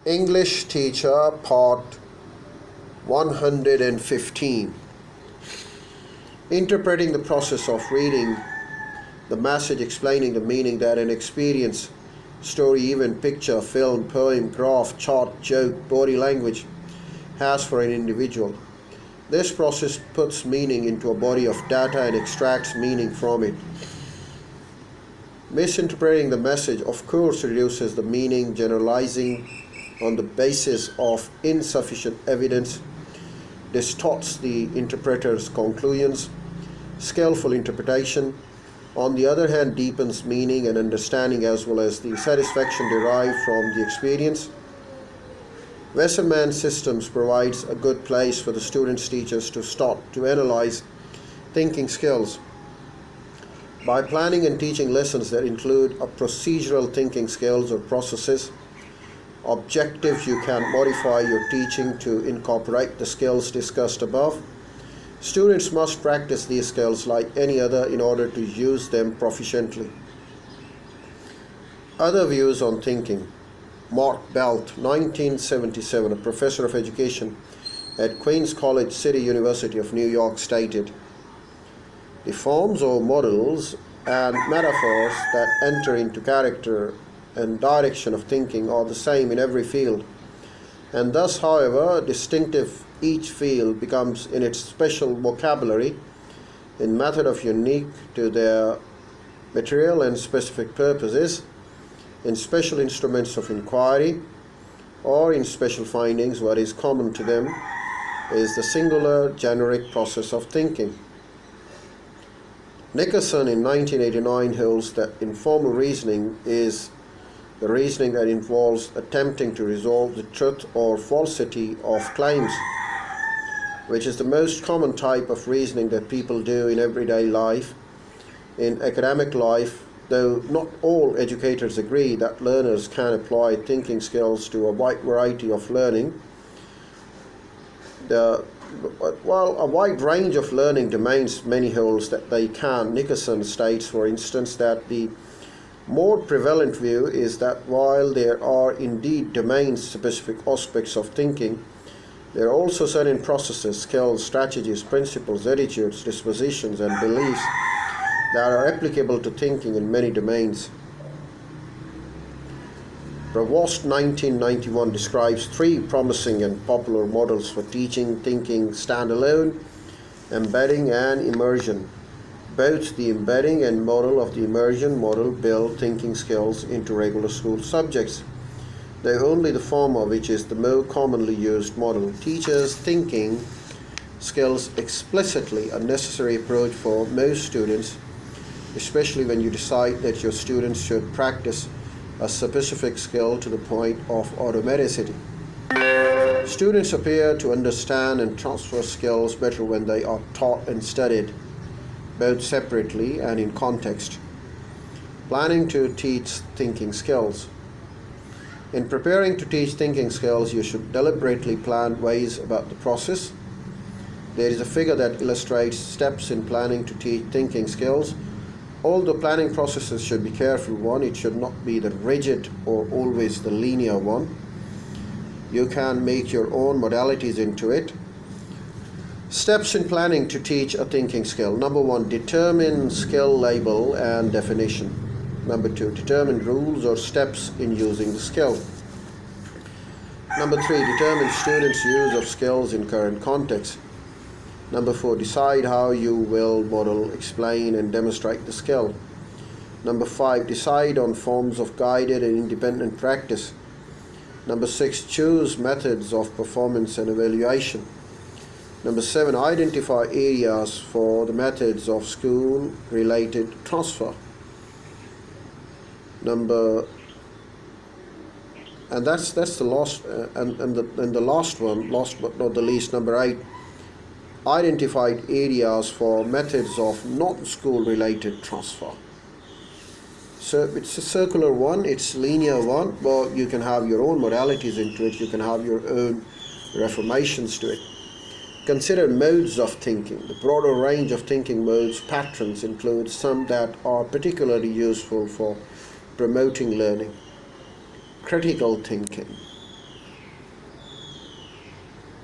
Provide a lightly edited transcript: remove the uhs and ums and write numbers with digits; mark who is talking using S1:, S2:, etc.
S1: English Teacher Part 115. Interpreting the process of reading the message, explaining the meaning that an experience, story, event, picture, film, poem, graph, chart, joke, body language has for an individual. This process puts meaning into a body of data and extracts meaning from it. Misinterpreting the message, of course, reduces the meaning, generalizing on the basis of insufficient evidence, distorts the interpreter's conclusions. Skillful interpretation, on the other hand, deepens meaning and understanding as well as the satisfaction derived from the experience. Wasserman Systems provides a good place for the students' teachers to start to analyze thinking skills. By planning and teaching lessons that include a procedural thinking skills or processes, objectives, you can modify your teaching to incorporate the skills discussed above. Students must practice these skills like any other in order to use them proficiently. Other views on thinking. Mark Belt, 1977, a professor of education at Queens College City University of New York, stated, "The forms or models and metaphors that enter into character and direction of thinking are the same in every field, and thus, however distinctive each field becomes in its special vocabulary, in method of unique to their material and specific purposes, in special instruments of inquiry, or in special findings, what is common to them is the singular generic process of thinking." Nickerson in 1989 holds that informal reasoning is the reasoning that involves attempting to resolve the truth or falsity of claims, which is the most common type of reasoning that people do in everyday life. In academic life, though not all educators agree that learners can apply thinking skills to a wide variety of learning, while a wide range of learning domains many holds that they can. Nickerson states, for instance, that the more prevalent view is that while there are indeed domain-specific aspects of thinking, there are also certain processes, skills, strategies, principles, attitudes, dispositions, and beliefs that are applicable to thinking in many domains. Provost, 1991, describes three promising and popular models for teaching thinking: standalone, embedding, and immersion. Both the embedding and model of the immersion model build thinking skills into regular school subjects, though only the former, which is the more commonly used model, teaches thinking skills explicitly, a necessary approach for most students, especially when you decide that your students should practice a specific skill to the point of automaticity. Students appear to understand and transfer skills better when they are taught and studied, both separately and in context. Planning to teach thinking skills. In preparing to teach thinking skills, you should deliberately plan ways about the process. There is a figure that illustrates steps in planning to teach thinking skills. Although planning processes should be careful one, it should not be the rigid or always the linear one. You can make your own modalities into it. Steps in planning to teach a thinking skill. Number 1, determine skill label and definition. Number 2, determine rules or steps in using the skill. Number 3, determine students' use of skills in current context. Number 4, decide how you will model, explain, and demonstrate the skill. Number 5, decide on forms of guided and independent practice. Number 6, choose methods of performance and evaluation. Number 7, identify areas for the methods of school-related transfer. That's the last, and the last one, last but not the least, number 8, identified areas for methods of non-school-related transfer. So it's a circular one, it's linear one, but you can have your own modalities into it, you can have your own reformations to it. Consider modes of thinking. The broader range of thinking modes patterns includes some that are particularly useful for promoting learning. Critical thinking.